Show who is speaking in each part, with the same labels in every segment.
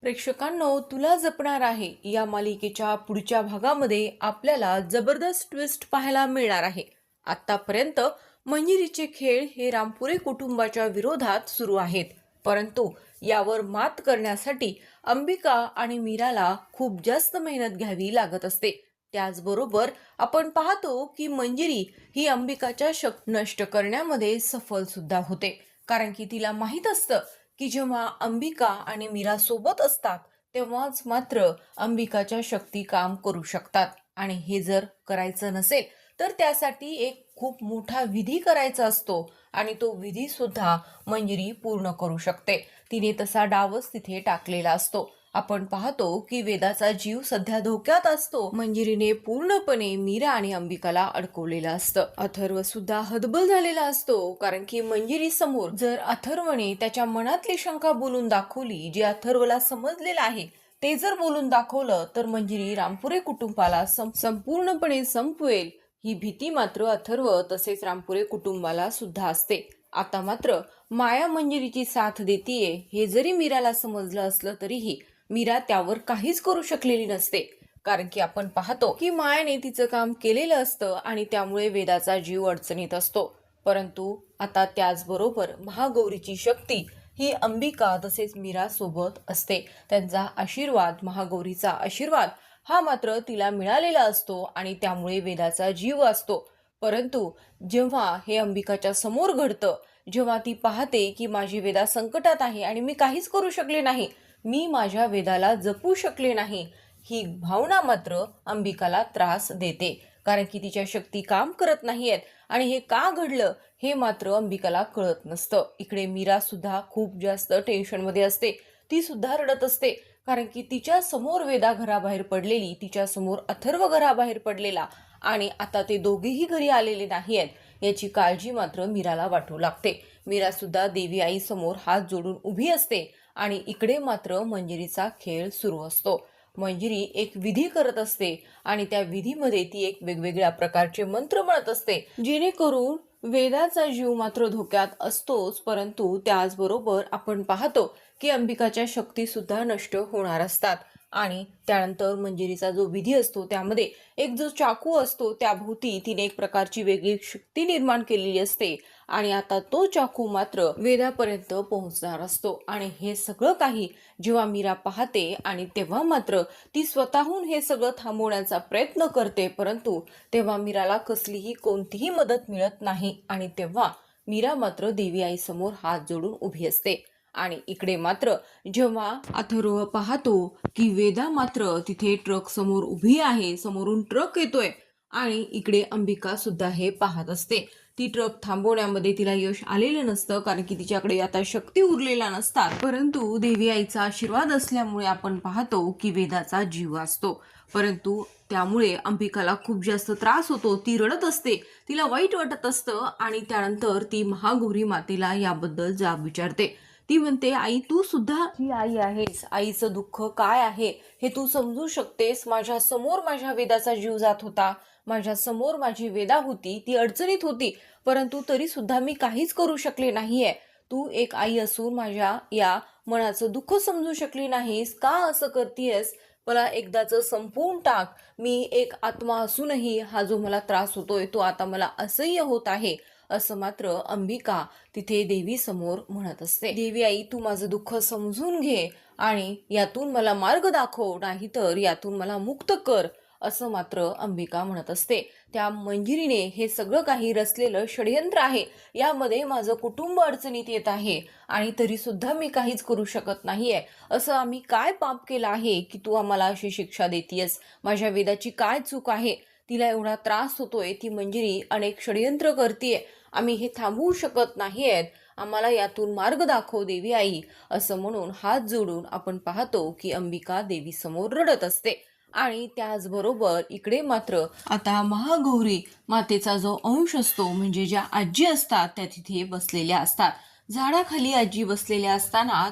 Speaker 1: प्रेक्षकांनो, तुला जपणार आहे या मालिकेच्या पुढच्या भागामध्ये आपल्याला जबरदस्त ट्विस्ट पाहायला मिळणार आहे. आतापर्यंत मंजिरीचे खेळ हे रामपुरे कुटुंबाच्या विरोधात सुरू आहेत, परंतु यावर मात करण्यासाठी अंबिका आणि मीराला खूप जास्त मेहनत घ्यावी लागत असते. त्याचबरोबर आपण पाहतो की मंजिरी ही अंबिकाच्या शक्ती नष्ट करण्यामध्ये सफल सुद्धा होते, कारण की तिला माहीत असतं की जेव्हा अंबिका आणि मीरा सोबत असतात तेव्हाच मात्र अंबिकाच्या शक्ती काम करू शकतात. आणि हे जर करायचं नसेल तर त्यासाठी एक खूप मोठा विधी करायचा असतो आणि तो विधी सुद्धा मंजिरी पूर्ण करू शकते. तिने तसा डावच तिथे टाकलेला असतो. आपण पाहतो की वेदाचा जीव सध्या धोक्यात असतो. मंजिरीने पूर्णपणे मीरा आणि अंबिकाला अडकवलेलं असतं. अथर्व सुद्धा हतबल झालेला असतो, कारण की मंजिरी समोर जर अथर्वने त्याच्या मनातली शंका बोलून दाखवली, जे अथर्वला समजलेलं आहे ते जर बोलून दाखवलं, तर मंजिरी रामपुरे कुटुंबाला संपूर्णपणे संपवेल ही भीती मात्र अथर्व तसेच रामपुरे कुटुंबाला सुद्धा असते. आता मात्र माया मंजिरीची साथ देतीये हे जरी मीराला समजलं असलं तरीही मीरा त्यावर काहीच करू शकलेली नसते, कारण की आपण पाहतो की मायाने तिचं काम केलेलं असतं आणि त्यामुळे वेदाचा जीव अडचणीत असतो. परंतु आता त्याचबरोबर महागौरीची शक्ती ही अंबिका तसेच मीरा सोबत असते. त्यांचा आशीर्वाद, महागौरीचा आशीर्वाद हा मात्र तिला मिळालेला असतो आणि त्यामुळे वेदाचा जीव असतो. परंतु जेव्हा हे अंबिकाच्या समोर घडतं, जेव्हा ती पाहते की माझी वेदा संकटात आहे आणि मी काहीच करू शकले नाही, मी माझ्या वेदाला जपू शकले नाही, ही भावना मात्र अंबिकाला त्रास देते, कारण की तिच्या शक्ती काम करत नाहीयेत आणि हे का घडलं हे मात्र अंबिकाला कळत नसतं. इकडे मीरा सुद्धा खूप जास्त टेन्शनमध्ये असते. ती सुद्धा रडत असते, कारण की तिच्या समोर वेदा घराबाहेर पडलेली, तिच्या समोर अथर्व घराबाहेर पडलेला आणि आता ते दोघेही घरी आलेले नाहीयेत याची काळजी मात्र मीराला वाटू लागते. मीरा सुद्धा देवी आई समोर हात जोडून उभी असते आणि इकडे मात्र मंजिरीचा खेळ सुरू असतो. मंजिरी एक विधी करत असते आणि त्या विधीमध्ये ती एक वेगवेगळ्या प्रकारचे मंत्र म्हणत असते, जेणेकरून वेदाचा जीव मात्र धोक्यात असतोच, परंतु त्याचबरोबर आपण पाहतो की अंबिकाच्या शक्ती सुद्धा नष्ट होणार असतात. आणि त्यानंतर मंजिरीचा जो विधी असतो त्यामध्ये एक जो चाकू असतो त्याभोवती तिने एक प्रकारची वेगळी शक्ती निर्माण केलेली असते आणि आता तो चाकू मात्र वेदापर्यंत पोहोचणार असतो. आणि हे सगळं काही जेव्हा मीरा पाहते आणि तेव्हा मात्र ती स्वतःहून हे सगळं थांबवण्याचा प्रयत्न करते, परंतु तेव्हा मीराला कसलीही कोणतीही मदत मिळत नाही आणि तेव्हा मीरा मात्र देवी आई समोर हात जोडून उभी असते. आणि इकडे मात्र जेव्हा अथर्व पाहतो की वेदा मात्र तिथे ट्रक समोर उभी आहे, समोरून ट्रक येतोय आणि इकडे अंबिका सुद्धा हे पाहत असते. ती ट्रक थांबवण्यामध्ये तिला यश आलेलं नसतं, कारण की तिच्याकडे आता शक्ती उरलेला नसतात, परंतु देवी आईचा आशीर्वाद असल्यामुळे आपण पाहतो की वेदाचा जीव असतो. परंतु त्यामुळे अंबिकाला खूप जास्त त्रास होतो. ती रडत असते, तिला वाईट वाटत असतं आणि त्यानंतर ती महागौरी मातेला याबद्दल जाब विचारते. ती म्हणते, आई तू सुद्धा ही आई आहेस, आईचं दुःख काय आहे हे तू समजू शकतेस. माझ्या समोर माझ्या वेदाचा जीव जात होता, माझ्या समोर माझी वेदा होती, ती अडचणीत होती, परंतु तरी सुद्धा मी काहीच करू शकले नाहीये. तू एक आई असून माझ्या या मनाचं दुःख समजू शकली नाहीस, का असं करतीयस? मला एकदाच संपवून टाक. मी एक आत्मा असूनही हा जो मला त्रास होतोय तो आता मला असह्य होत आहे, असं मात्र अंबिका तिथे देवी समोर म्हणत असते. देवी आई तू माझं दुःख समजून घे आणि यातून मला मार्ग दाखव, नाहीतर यातून मला मुक्त कर, असं मात्र अंबिका म्हणत असते. त्या मंजिरीने हे सगळं काही रचलेलं षडयंत्र आहे, यामध्ये माझं कुटुंब अडचणीत येत आहे आणि तरी सुद्धा मी काहीच करू शकत नाहीये. असं आम्ही काय पाप केलं आहे की तू आम्हाला अशी शिक्षा देतीयस? माझ्या वेदाची काय चूक आहे? तिला एवढा त्रास होतोय, ती मंजिरी अनेक षडयंत्र करतीये, आम्ही हे थांबवू शकत नाहीयेत, आम्हाला यातून मार्ग दाखव देवी आई, असं म्हणून हात जोडून आपण पाहतो की अंबिका देवी समोर रडत असते. आणि त्याचबरोबर इकडे मात्र आता महागौरी मातेचा जो अंश असतो, म्हणजे ज्या आजी असतात त्या तिथे बसलेल्या असतात. झाडाखाली आजी बसलेल्या असताना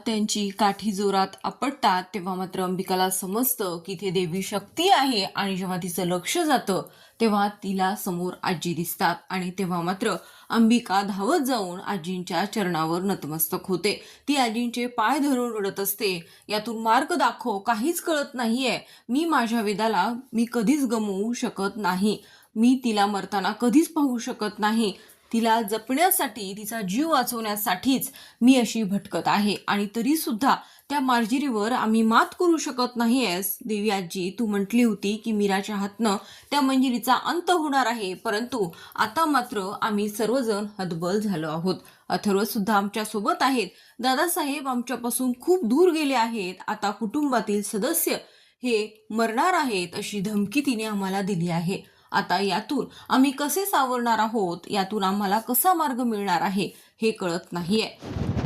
Speaker 1: त्यांची काठी जोरात आपटतात तेव्हा मात्र अंबिकाला समजतं की इथे देवी शक्ती आहे आणि जेव्हा तिचं लक्ष जातं तेव्हा तिला समोर आजी दिसतात आणि तेव्हा मात्र अंबिका धावत जाऊन आजींच्या चरणावर नतमस्तक होते. ती आजींचे पाय धरून रडत असते. यातून मार्ग दाखव, काहीच कळत नाहीये. माझ्या वेदाला मी कधीच गमवू शकत नाही. मी तिला मरताना कधीच पाहू शकत नाही. तिला जपण्यासाठी, तिचा जीव वाचवण्यासाठीच मी अशी भटकत आहे आणि तरी सुद्धा त्या मार्जिरीवर आम्ही मात करू शकत नाहीयेस. देवी आजी, तू म्हटली होती की मीराच्या हातनं त्या मंजिरीचा अंत होणार आहे, परंतु आता मात्र आम्ही सर्वजण हतबल झालो आहोत. अथर्व सुद्धा आमच्या सोबत आहेत. दादासाहेब आमच्यापासून खूप दूर गेले आहेत. आता कुटुंबातील सदस्य हे मरणार आहेत अशी धमकी तिने आम्हाला दिली आहे. आता यातून आम्ही कसे सावरणार आहोत, यातून आम्हाला कसा मार्ग मिळणार आहे हे कळत नाहीये.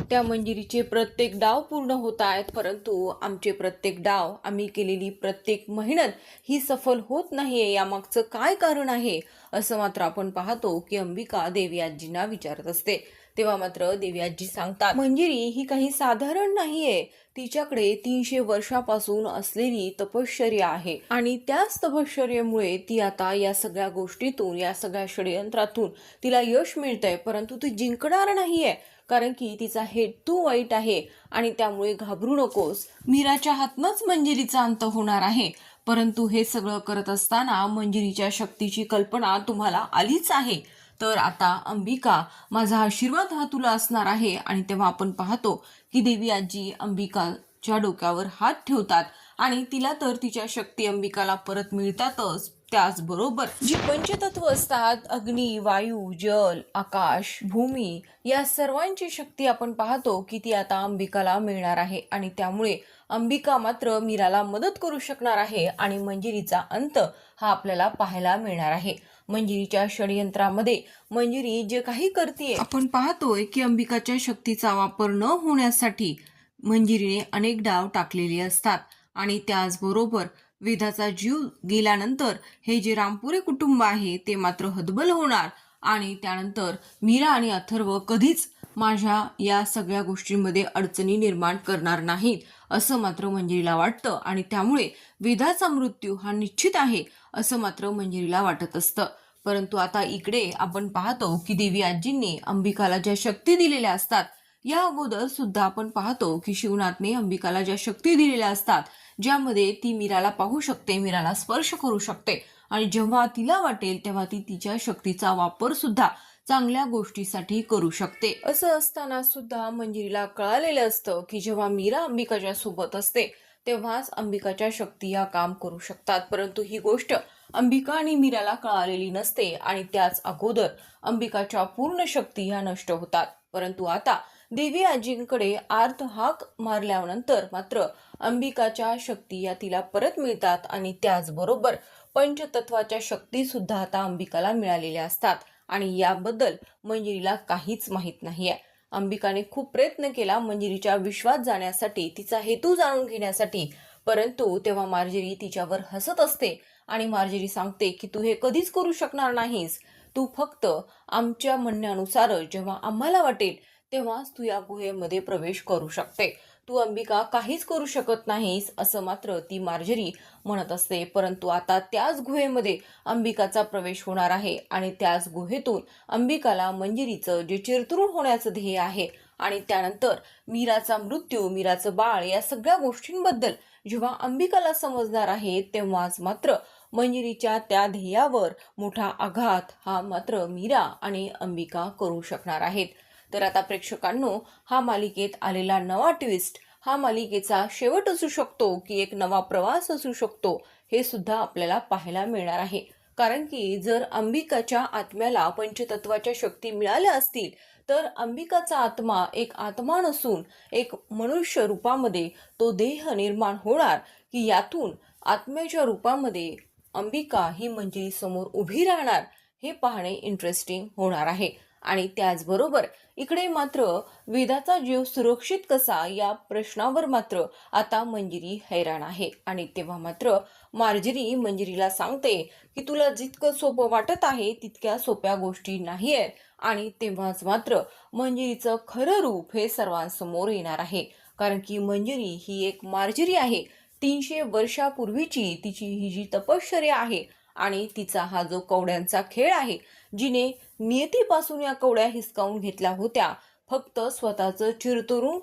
Speaker 1: त्या मंजिरीचे प्रत्येक डाव पूर्ण होत आहेत, परंतु आमचे प्रत्येक डाव, आम्ही केलेली प्रत्येक मेहनत ही सफल होत नाहीये. यामागचं काय कारण आहे असं मात्र आपण पाहतो की अंबिका देवी आजींना विचारत असते. तेव्हा मात्र देवी आजी सांगतात, मंजिरी ही काही साधारण नाहीये. तिच्याकडे 300 वर्षापासून असलेली तपश्चर्या आहे आणि त्याच तपश्चर्येमुळे ती आता या सगळ्या गोष्टीतून, या सगळ्या षडयंत्रातून तिला यश मिळतंय, परंतु ती जिंकणार नाहीये. कारण की तिचा हेतू वाईट आहे आणि त्यामुळे घाबरू नकोस. मीराच्या हातनंच मंजिरीचा अंत होणार आहे. परंतु हे सगळं करत असताना मंजिरीच्या शक्तीची कल्पना तुम्हाला आलीच आहे. तर आता अंबिका, माझा आशीर्वाद हा तुला असणार आहे. आणि तेव्हा आपण पाहतो की देवी आजी अंबिकाच्या डोक्यावर हात ठेवतात आणि तिला तर तिच्या शक्ती अंबिकाला परत मिळतातच. त्याचबरोबर जी पंचतत्व असतात, अग्नी, वायू, जल, आकाश, भूमी, या सर्वांची शक्ती आपण पाहतो की ती आता अंबिकाला मिळणार आहे आणि त्यामुळे अंबिका मात्र मीराला मदत करू शकणार आहे आणि मंजिरीचा अंत हा आपल्याला पाहायला मिळणार आहे. मंजिरीच्या षडयंत्रामध्ये मंजिरी जे काही करते, आपण पाहतोय की अंबिकाच्या शक्तीचा वापर न होण्यासाठी मंजिरीने अनेक डाव टाकलेले असतात आणि त्याचबरोबर वेदाचा जीव गेल्यानंतर हे जे रामपुरे कुटुंब आहे ते मात्र हतबल होणार आणि त्यानंतर मीरा आणि अथर्व कधीच माझ्या या सगळ्या गोष्टींमध्ये अडचणी निर्माण करणार नाहीत असं मात्र मंजिरीला वाटतं आणि त्यामुळे वेदाचा मृत्यू हा निश्चित आहे असं मात्र मंजिरीला वाटत असतं. परंतु आता इकडे आपण पाहतो की देवी आजींनी अंबिकाला ज्या शक्ती दिलेल्या असतात, या अगोदर सुद्धा आपण पाहतो की शिवनाथने अंबिकाला ज्या शक्ती दिलेल्या असतात, ज्यामध्ये ती मीराला पाहू शकते, मीराला स्पर्श करू शकते आणि जेव्हा तिला वाटेल तेव्हा ती तिच्या शक्तीचा वापर सुद्धा चांगल्या गोष्टीसाठी करू शकते. असं असताना सुद्धा मंजिरीला कळालेलं असतं की जेव्हा मीरा अंबिकाच्या सोबत असते तेव्हाच अंबिकाच्या शक्ती या काम करू शकतात. परंतु ही गोष्ट अंबिका आणि मीराला कळालेली नसते आणि त्याच अगोदर अंबिकाच्या पूर्ण शक्ती ह्या नष्ट होतात. परंतु आता देवी आजींकडे आर्त हाक मारल्यानंतर मात्र अंबिकाच्या शक्ती या तिला परत मिळतात आणि त्याचबरोबर पंचतत्वाच्या शक्ती सुद्धा आता अंबिकाला मिळालेल्या असतात आणि याबद्दल मंजिरीला काहीच माहीत नाहीये. अंबिकाने खूप प्रयत्न केला मंजिरीच्या विश्वास जाण्यासाठी, तिचा हेतू जाणून घेण्यासाठी, परंतु तेव्हा मार्जरी तिच्यावर हसत असते आणि मार्जरी सांगते की तू हे कधीच करू शकणार नाहीस. तू फक्त आमच्या म्हणण्यानुसार जेव्हा आम्हाला वाटेल तेव्हाच तू या गुहेमध्ये प्रवेश करू शकते. तू अंबिका काहीच करू शकत नाहीस असं मात्र ती मार्जरी म्हणत असते. परंतु आता त्याच गुहेमध्ये अंबिकाचा प्रवेश होणार आहे आणि त्याच गुहेतून अंबिकाला मंजिरीचं जे चिरतरुण होण्याचं ध्येय आहे आणि त्यानंतर मीराचा मृत्यू, मीराचं बाळ, या सगळ्या गोष्टींबद्दल जेव्हा अंबिकाला समजणार आहे तेव्हाच मात्र मंजिरीच्या त्या ध्येयावर मोठा आघात हा मात्र मीरा आणि अंबिका करू शकणार आहेत. तर आता प्रेक्षकांनो, हा मालिकेत आलेला नवा ट्विस्ट हा मालिकेचा शेवट असू शकतो की एक नवा प्रवास असू शकतो, हे सुद्धा आपल्याला पाहायला मिळणार आहे. कारण की जर अंबिकाच्या आत्म्याला पंचतत्वाच्या शक्ती मिळाल्या असतील तर अंबिकाचा आत्मा एक आत्मा नसून एक मनुष्य रूपामध्ये तो देह निर्माण होणार की यातून आत्म्याच्या रूपामध्ये अंबिका ही मंजिरी समोर उभी राहणार. हे पाहणे इंटरेस्टिंग होणार आहे. आणि त्याचबरोबर इकडे मात्र वेदाचा जीव सुरक्षित कसा या प्रश्नावर मात्र आता मंजिरी हैराण आहे. आणि तेव्हा मात्र मार्जरी मंजिरीला सांगते की तुला जितकं सोपं वाटत आहे तितक्या सोप्या गोष्टी नाही आहेत. आणि तेव्हाच मात्र मंजिरीचं खरं रूप हे सर्वांसमोर येणार आहे. कारण की मंजिरी ही एक मार्जरी आहे. 300 वर्षापूर्वीची तिची ही जी तपश्चर्या आहे आणि तिचा हा जो कवड्यांचा खेळ आहे, जिने नियतीपासून या कवड्या हिसकावून घेतल्या होत्या फक्त स्वतःचं चिरतरुण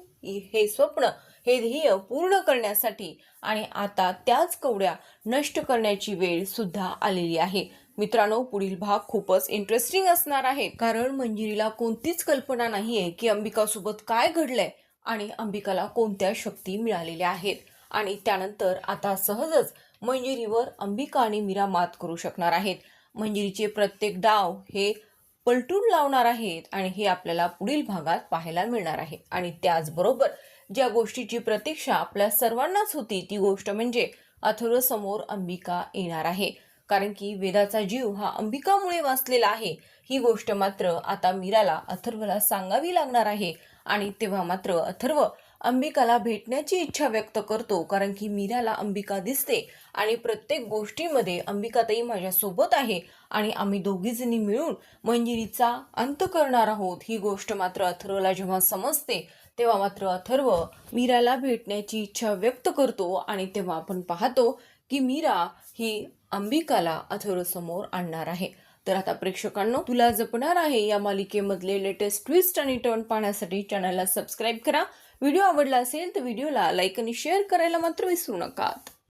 Speaker 1: हे स्वप्न, हे ध्येय पूर्ण करण्यासाठी. आणि आता त्याच कवड्या नष्ट करण्याची वेळ सुद्धा आलेली आहे. मित्रांनो, पुढील भाग खूपच इंटरेस्टिंग असणार आहे. कारण मंजिरीला कोणतीच कल्पना नाहीये की अंबिकासोबत काय घडलंय आणि अंबिकाला कोणत्या शक्ती मिळालेल्या आहेत. आणि त्यानंतर आता सहजच मंजिरीवर अंबिका आणि मीरा मात करू शकणार आहेत. मंजिरीचे प्रत्येक डाव हे पलटून लावणार आहेत आणि हे आपल्याला पुढील भागात पाहायला मिळणार आहे. आणि त्याचबरोबर ज्या गोष्टीची प्रतीक्षा आपल्या सर्वांनाच होती ती गोष्ट म्हणजे अथर्व समोर अंबिका येणार आहे. कारण की वेदाचा जीव हा अंबिकामुळे वाचलेला आहे ही गोष्ट मात्र आता मीराला अथर्वला सांगावी लागणार आहे. आणि तेव्हा मात्र अथर्व अंबिकाला भेटण्याची इच्छा व्यक्त करतो. कारण की मीराला अंबिका दिसते आणि प्रत्येक गोष्टीमध्ये अंबिकाताई माझ्यासोबत आहे आणि आम्ही दोघीजणी मिळून मंजिरीचा अंत करणार आहोत ही गोष्ट मात्र अथर्वला जेव्हा समजते तेव्हा मात्र अथर्व मीराला भेटण्याची इच्छा व्यक्त करतो. आणि तेव्हा आपण पाहतो की मीरा ही अंबिकाला अथर्व समोर आणणार आहे. तर आता प्रेक्षकांनो, तुला जपणार आहे या मालिकेमधले लेटेस्ट ट्विस्ट आणि टर्न पाहण्यासाठी चॅनलला सबस्क्राईब करा. व्हिडिओ आवडला असेल तर व्हिडिओला लाईक आणि शेअर करायला मात्र विसरू नका.